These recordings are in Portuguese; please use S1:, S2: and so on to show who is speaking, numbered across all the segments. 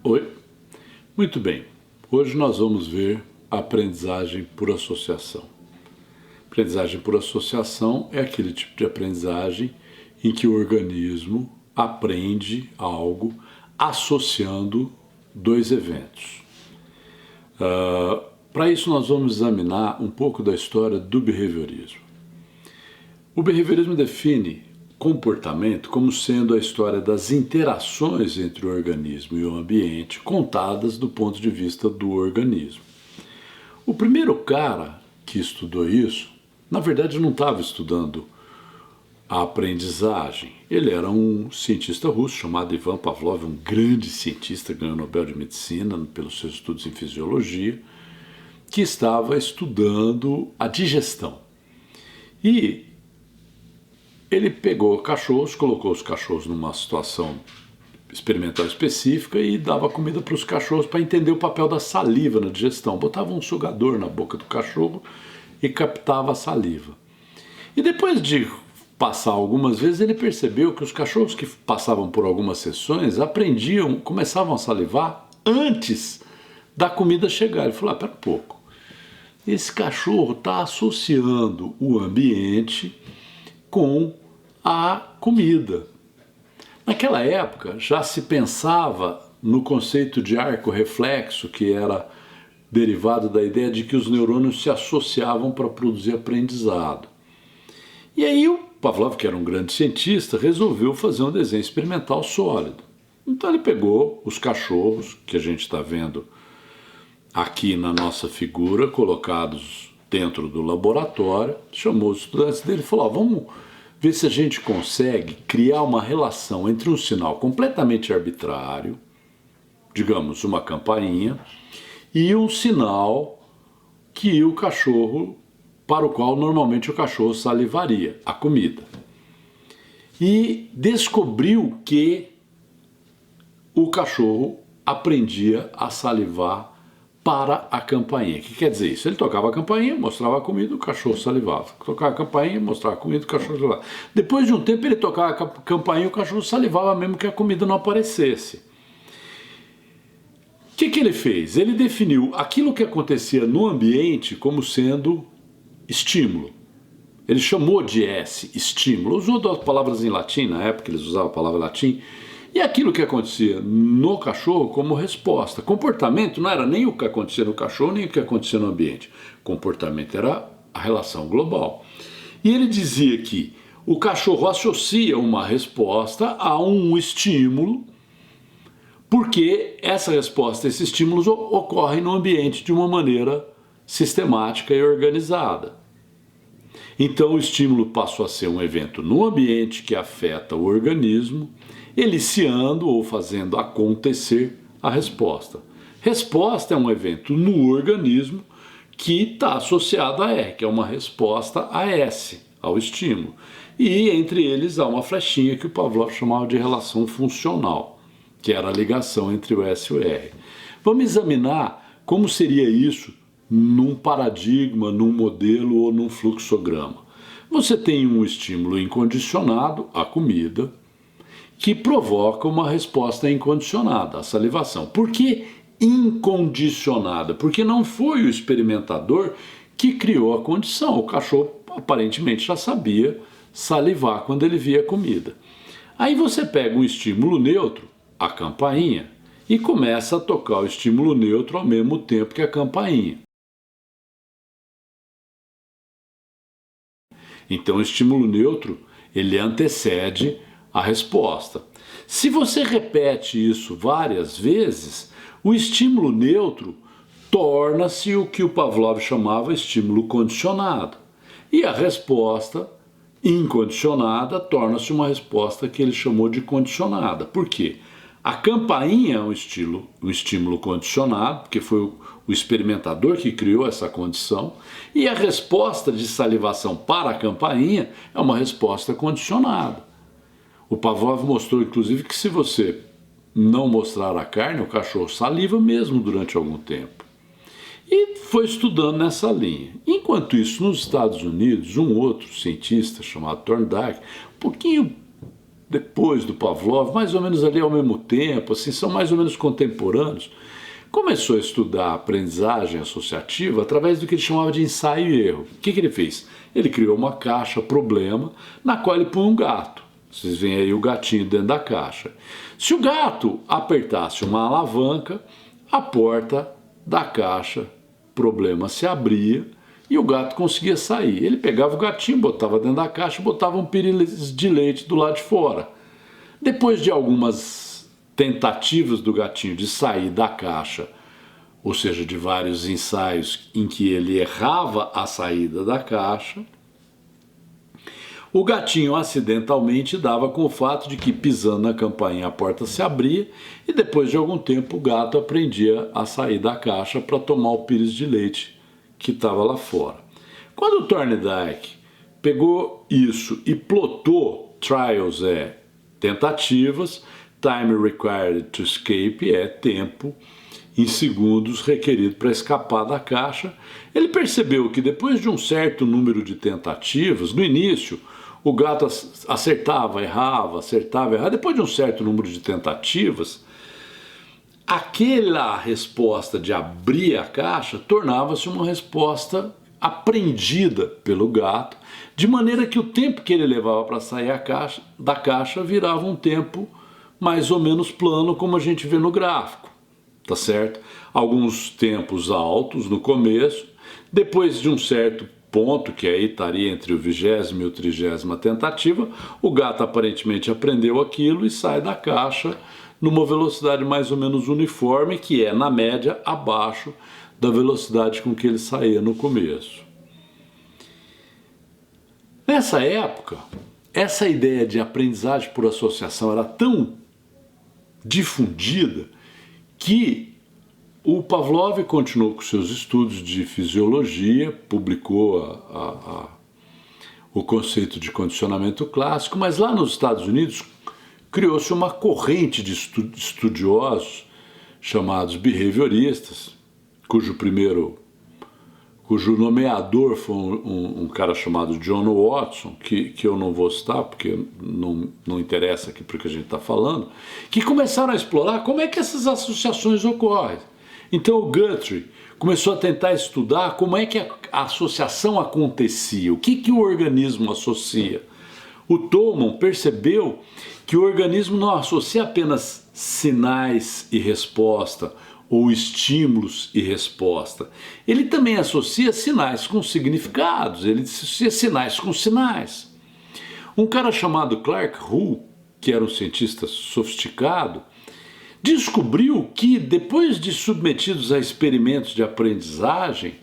S1: Oi, muito bem. Hoje nós vamos ver a aprendizagem por associação. Aprendizagem por associação é aquele tipo de aprendizagem em que o organismo aprende algo associando dois eventos. Para isso nós vamos examinar um pouco da história do behaviorismo. O behaviorismo define comportamento como sendo a história das interações entre o organismo e o ambiente, contadas do ponto de vista do organismo. O primeiro cara que estudou isso, na verdade não estava estudando a aprendizagem. Ele era um cientista russo chamado Ivan Pavlov, um grande cientista, ganhou o Nobel de Medicina pelos seus estudos em fisiologia, que estava estudando a digestão. E ele pegou cachorros, colocou os cachorros numa situação experimental específica e dava comida para os cachorros para entender o papel da saliva na digestão. Botava um sugador na boca do cachorro e captava a saliva. E depois de passar algumas vezes, ele percebeu que os cachorros que passavam por algumas sessões aprendiam, começavam a salivar antes da comida chegar. Ele falou, pera um pouco, esse cachorro está associando o ambiente com a comida. Naquela época já se pensava no conceito de arco reflexo, que era derivado da ideia de que os neurônios se associavam para produzir aprendizado. E aí o Pavlov, que era um grande cientista, resolveu fazer um desenho experimental sólido. Então ele pegou os cachorros, que a gente está vendo aqui na nossa figura, colocados dentro do laboratório, chamou os estudantes dele e falou, vamos ver se a gente consegue criar uma relação entre um sinal completamente arbitrário, digamos uma campainha, e um sinal que o cachorro, para o qual normalmente o cachorro salivaria, a comida. E descobriu que o cachorro aprendia a salivar para a campainha. O que quer dizer isso? Ele tocava a campainha, mostrava a comida, o cachorro salivava. Tocava a campainha, mostrava a comida, o cachorro salivava. Depois de um tempo ele tocava a campainha e o cachorro salivava mesmo que a comida não aparecesse. O que ele fez? Ele definiu aquilo que acontecia no ambiente como sendo estímulo. Ele chamou de S, estímulo. Usou duas palavras em latim, na época eles usavam a palavra latim. E aquilo que acontecia no cachorro como resposta. Comportamento não era nem o que acontecia no cachorro, nem o que acontecia no ambiente. Comportamento era a relação global. E ele dizia que o cachorro associa uma resposta a um estímulo, porque essa resposta, esses estímulos ocorrem no ambiente de uma maneira sistemática e organizada. Então o estímulo passou a ser um evento no ambiente que afeta o organismo, eliciando ou fazendo acontecer a resposta. Resposta é um evento no organismo que está associado a R, que é uma resposta a S, ao estímulo. E entre eles há uma flechinha que o Pavlov chamava de relação funcional, que era a ligação entre o S e o R. Vamos examinar como seria isso num paradigma, num modelo ou num fluxograma. Você tem um estímulo incondicionado, a comida, que provoca uma resposta incondicionada, a salivação. Por que incondicionada? Porque não foi o experimentador que criou a condição. O cachorro aparentemente já sabia salivar quando ele via comida. Aí você pega um estímulo neutro, a campainha, e começa a tocar o estímulo neutro ao mesmo tempo que a campainha. Então o estímulo neutro, ele antecede a resposta. Se você repete isso várias vezes, o estímulo neutro torna-se o que o Pavlov chamava estímulo condicionado. E a resposta incondicionada torna-se uma resposta que ele chamou de condicionada. Por quê? A campainha é um estímulo condicionado, porque foi o experimentador que criou essa condição, e a resposta de salivação para a campainha é uma resposta condicionada. O Pavlov mostrou, inclusive, que se você não mostrar a carne, o cachorro saliva mesmo durante algum tempo. E foi estudando nessa linha. Enquanto isso, nos Estados Unidos, um outro cientista chamado Thorndike, um pouquinho depois do Pavlov, mais ou menos ali ao mesmo tempo, assim, são mais ou menos contemporâneos, começou a estudar a aprendizagem associativa através do que ele chamava de ensaio e erro. O que ele fez? Ele criou uma caixa problema na qual ele põe um gato. Vocês veem aí o gatinho dentro da caixa. Se o gato apertasse uma alavanca, a porta da caixa problema se abria e o gato conseguia sair. Ele pegava o gatinho, botava dentro da caixa e botava um pires de leite do lado de fora. Depois de algumas tentativas do gatinho de sair da caixa, ou seja, de vários ensaios em que ele errava a saída da caixa, o gatinho acidentalmente dava com o fato de que, pisando na campainha, a porta se abria e depois de algum tempo o gato aprendia a sair da caixa para tomar o pires de leite que estava lá fora. Quando o Thorndike pegou isso e plotou, trials é tentativas, time required to escape é tempo em segundos requerido para escapar da caixa, ele percebeu que depois de um certo número de tentativas, no início o gato acertava, errava, depois de um certo número de tentativas, aquela resposta de abrir a caixa tornava-se uma resposta aprendida pelo gato, de maneira que o tempo que ele levava para sair da caixa virava um tempo mais ou menos plano, como a gente vê no gráfico, tá certo? Alguns tempos altos no começo, depois de um certo ponto, que aí estaria entre o 20ª e o 30ª tentativa, o gato aparentemente aprendeu aquilo e sai da caixa numa velocidade mais ou menos uniforme, que é, na média, abaixo da velocidade com que ele saía no começo. Nessa época, essa ideia de aprendizagem por associação era tão difundida que o Pavlov continuou com seus estudos de fisiologia, publicou o conceito de condicionamento clássico, mas lá nos Estados Unidos criou-se uma corrente de estudiosos chamados behavioristas, cujo nomeador foi um cara chamado John Watson, que eu não vou citar porque não interessa aqui para o que a gente está falando, que começaram a explorar como é que essas associações ocorrem. Então o Guthrie começou a tentar estudar como é que a associação acontecia, o que o organismo associa. O Tolman percebeu que o organismo não associa apenas sinais e resposta, ou estímulos e resposta. Ele também associa sinais com significados, ele associa sinais com sinais. Um cara chamado Clark Hull, que era um cientista sofisticado, descobriu que, depois de submetidos a experimentos de aprendizagem,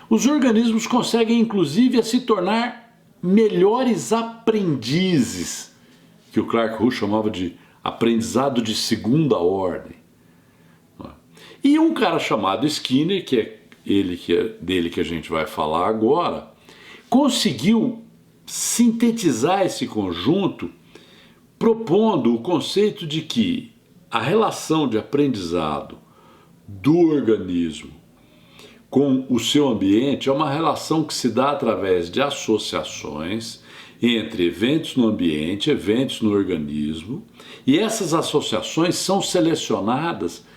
S1: os organismos conseguem inclusive se tornar melhores aprendizes, que o Clark Hull chamava de aprendizado de segunda ordem. E um cara chamado Skinner, que é dele que a gente vai falar agora, conseguiu sintetizar esse conjunto propondo o conceito de que a relação de aprendizado do organismo com o seu ambiente é uma relação que se dá através de associações entre eventos no ambiente, eventos no organismo, e essas associações são selecionadas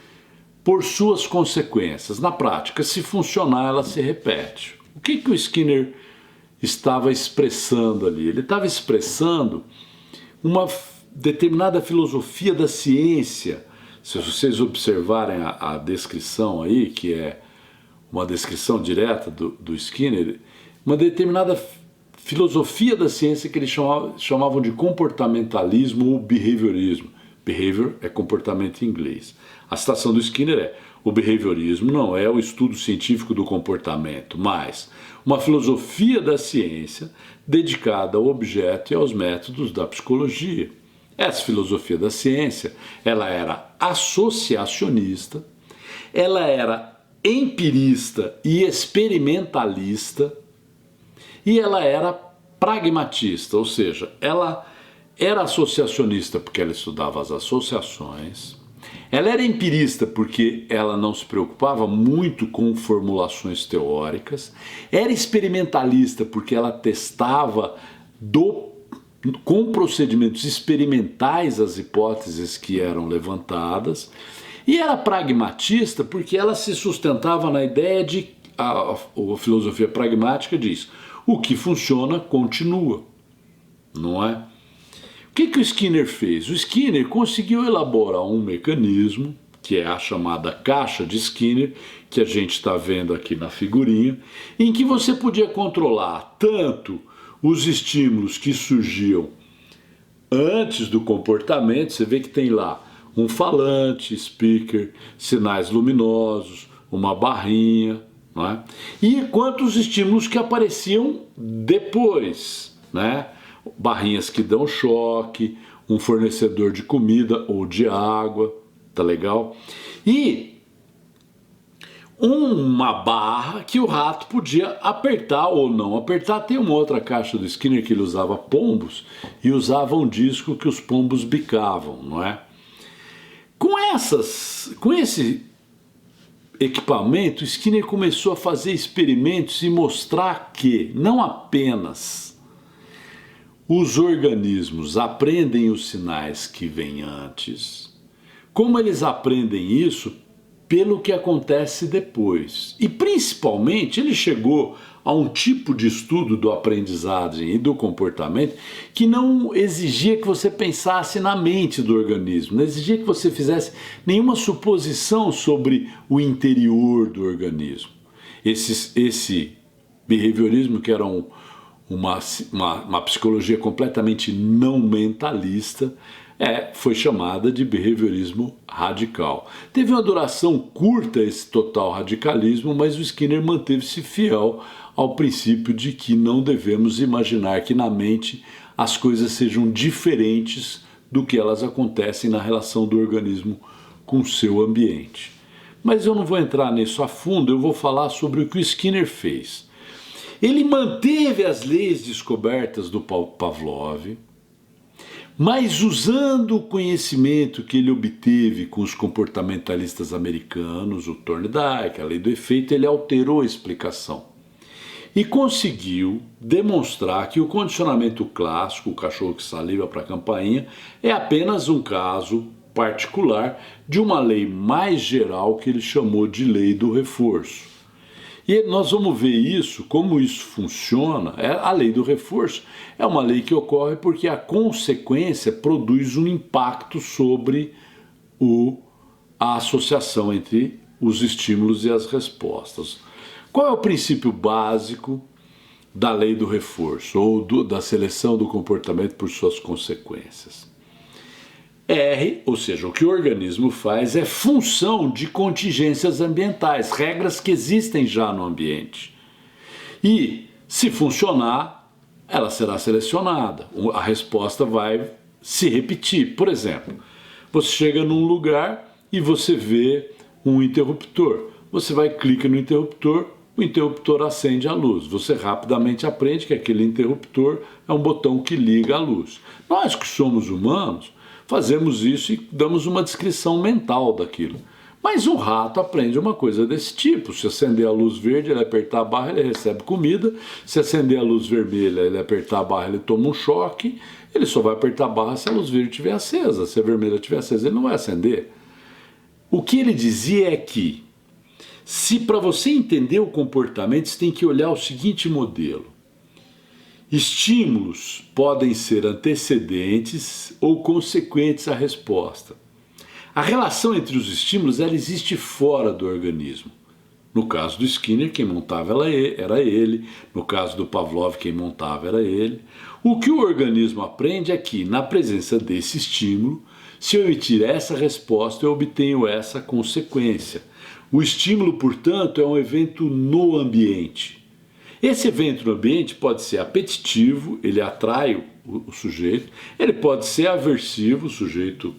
S1: por suas consequências. Na prática, se funcionar, ela se repete. O que o Skinner estava expressando ali? Ele estava expressando uma determinada filosofia da ciência. Se vocês observarem a descrição aí, que é uma descrição direta do Skinner, uma determinada filosofia da ciência que eles chamavam de comportamentalismo ou behaviorismo. Behavior é comportamento em inglês. A citação do Skinner é: o behaviorismo não é o estudo científico do comportamento, mas uma filosofia da ciência dedicada ao objeto e aos métodos da psicologia. Essa filosofia da ciência, ela era associacionista, ela era empirista e experimentalista, e ela era pragmatista, ou seja, ela era associacionista porque ela estudava as associações, ela era empirista porque ela não se preocupava muito com formulações teóricas, era experimentalista porque ela testava do com procedimentos experimentais as hipóteses que eram levantadas, e era pragmatista porque ela se sustentava na ideia de, a filosofia pragmática diz, o que funciona continua, não é? O que o Skinner fez? O Skinner conseguiu elaborar um mecanismo, que é a chamada caixa de Skinner, que a gente está vendo aqui na figurinha, em que você podia controlar tanto os estímulos que surgiam antes do comportamento, você vê que tem lá um falante, speaker, sinais luminosos, uma barrinha, não é? E quantos estímulos que apareciam depois, né? Barrinhas que dão choque, um fornecedor de comida ou de água, tá legal? E uma barra que o rato podia apertar ou não apertar. Tem uma outra caixa do Skinner que ele usava pombos e usava um disco que os pombos bicavam, não é? Com esse equipamento, Skinner começou a fazer experimentos e mostrar que não apenas os organismos aprendem os sinais que vêm antes, como eles aprendem isso pelo que acontece depois. E principalmente ele chegou a um tipo de estudo do aprendizagem e do comportamento que não exigia que você pensasse na mente do organismo, não exigia que você fizesse nenhuma suposição sobre o interior do organismo. Esse behaviorismo, que era uma psicologia completamente não mentalista, foi chamada de behaviorismo radical. Teve uma duração curta esse total radicalismo, mas o Skinner manteve-se fiel ao princípio de que não devemos imaginar que na mente as coisas sejam diferentes do que elas acontecem na relação do organismo com o seu ambiente. Mas eu não vou entrar nisso a fundo, eu vou falar sobre o que o Skinner fez. Ele manteve as leis descobertas do Pavlov, mas usando o conhecimento que ele obteve com os comportamentalistas americanos, o Thorndike, a lei do efeito, ele alterou a explicação. E conseguiu demonstrar que o condicionamento clássico, o cachorro que saliva para a campainha, é apenas um caso particular de uma lei mais geral que ele chamou de lei do reforço. E nós vamos ver isso, como isso funciona. A lei do reforço é uma lei que ocorre porque a consequência produz um impacto sobre a associação entre os estímulos e as respostas. Qual é o princípio básico da lei do reforço ou da seleção do comportamento por suas consequências? R, ou seja, o que o organismo faz é função de contingências ambientais, regras que existem já no ambiente. E, se funcionar, ela será selecionada. A resposta vai se repetir. Por exemplo, você chega num lugar e você vê um interruptor. Você vai, clica no interruptor, o interruptor acende a luz. Você rapidamente aprende que aquele interruptor é um botão que liga a luz. Nós que somos humanos, fazemos isso e damos uma descrição mental daquilo. Mas um rato aprende uma coisa desse tipo. Se acender a luz verde, ele apertar a barra, ele recebe comida. Se acender a luz vermelha, ele apertar a barra, ele toma um choque. Ele só vai apertar a barra se a luz verde estiver acesa. Se a vermelha estiver acesa, ele não vai acender. O que ele dizia é que, se para você entender o comportamento, você tem que olhar o seguinte modelo. Estímulos podem ser antecedentes ou consequentes à resposta. A relação entre os estímulos ela existe fora do organismo. No caso do Skinner, quem montava era ele. No caso do Pavlov, quem montava era ele. O que o organismo aprende é que, na presença desse estímulo, se eu emitir essa resposta, eu obtenho essa consequência. O estímulo, portanto, é um evento no ambiente. Esse evento no ambiente pode ser apetitivo, ele atrai o sujeito, ele pode ser aversivo, o sujeito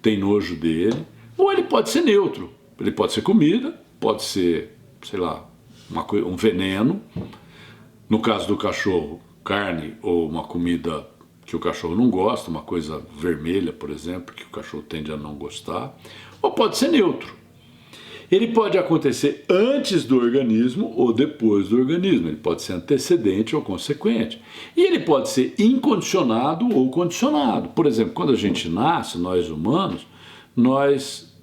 S1: tem nojo dele, ou ele pode ser neutro, ele pode ser comida, pode ser, sei lá, um veneno, no caso do cachorro, carne ou uma comida que o cachorro não gosta, uma coisa vermelha, por exemplo, que o cachorro tende a não gostar, ou pode ser neutro. Ele pode acontecer antes do organismo ou depois do organismo. Ele pode ser antecedente ou consequente. E ele pode ser incondicionado ou condicionado. Por exemplo, quando a gente nasce, nós humanos, nós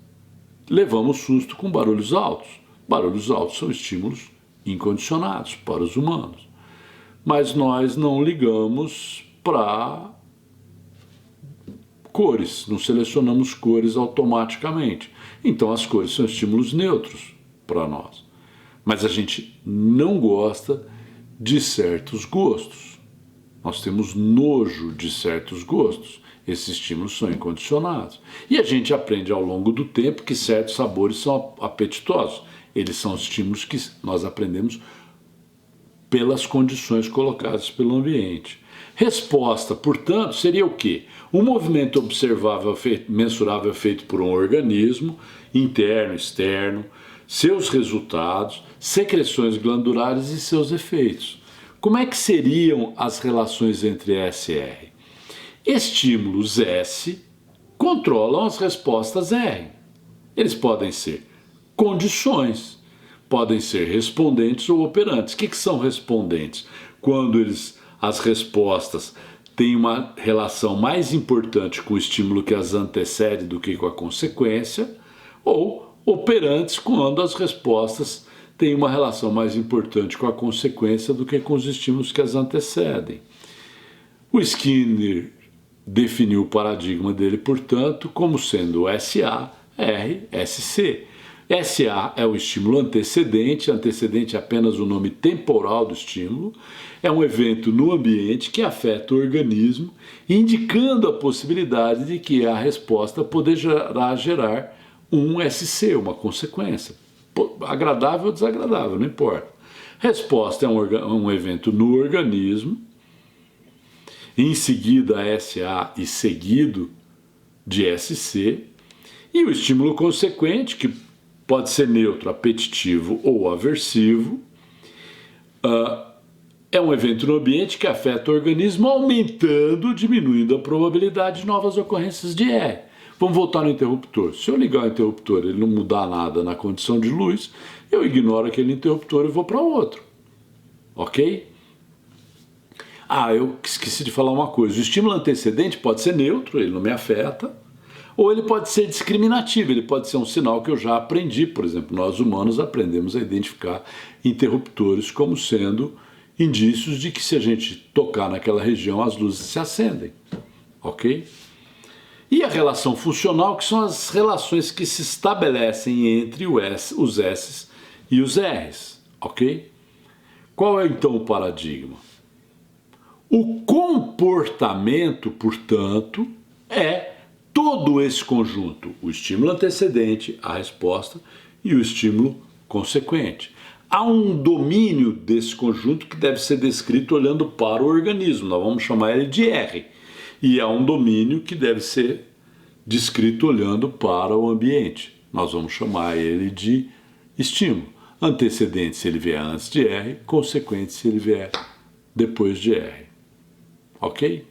S1: levamos susto com barulhos altos. Barulhos altos são estímulos incondicionados para os humanos. Mas nós não ligamos para cores, não selecionamos cores automaticamente. Então as cores são estímulos neutros para nós. Mas a gente não gosta de certos gostos. Nós temos nojo de certos gostos. Esses estímulos são incondicionados. E a gente aprende ao longo do tempo que certos sabores são apetitosos. Eles são estímulos que nós aprendemos pelas condições colocadas pelo ambiente. Resposta, portanto, seria o quê? Um movimento observável, mensurável feito por um organismo, interno, externo, seus resultados, secreções glandulares e seus efeitos. Como é que seriam as relações entre S e R? Estímulos S controlam as respostas R. Eles podem ser condições, podem ser respondentes ou operantes. O que são respondentes? Quando as respostas têm uma relação mais importante com o estímulo que as antecede do que com a consequência, ou operantes quando as respostas têm uma relação mais importante com a consequência do que com os estímulos que as antecedem. O Skinner definiu o paradigma dele, portanto, como sendo SA, R, SC. SA é o estímulo antecedente, antecedente é apenas o nome temporal do estímulo, é um evento no ambiente que afeta o organismo, indicando a possibilidade de que a resposta poderá gerar um SC, uma consequência, agradável ou desagradável, não importa. Resposta é um evento no organismo, em seguida SA e seguido de SC, e o estímulo consequente, que pode ser neutro, apetitivo ou aversivo, é um evento no ambiente que afeta o organismo, aumentando ou diminuindo a probabilidade de novas ocorrências de R. Vamos voltar no interruptor. Se eu ligar o interruptor e ele não mudar nada na condição de luz, eu ignoro aquele interruptor e vou para outro. Ok? Eu esqueci de falar uma coisa. O estímulo antecedente pode ser neutro, ele não me afeta, ou ele pode ser discriminativo, ele pode ser um sinal que eu já aprendi. Por exemplo, nós humanos aprendemos a identificar interruptores como sendo indícios de que se a gente tocar naquela região as luzes se acendem, ok? E a relação funcional, que são as relações que se estabelecem entre os S's e os R's, ok? Qual é então o paradigma? O comportamento, portanto, é todo esse conjunto, o estímulo antecedente, a resposta e o estímulo consequente. Há um domínio desse conjunto que deve ser descrito olhando para o organismo, nós vamos chamar ele de R. E há um domínio que deve ser descrito olhando para o ambiente, nós vamos chamar ele de estímulo. Antecedente se ele vier antes de R, consequente se ele vier depois de R. Ok?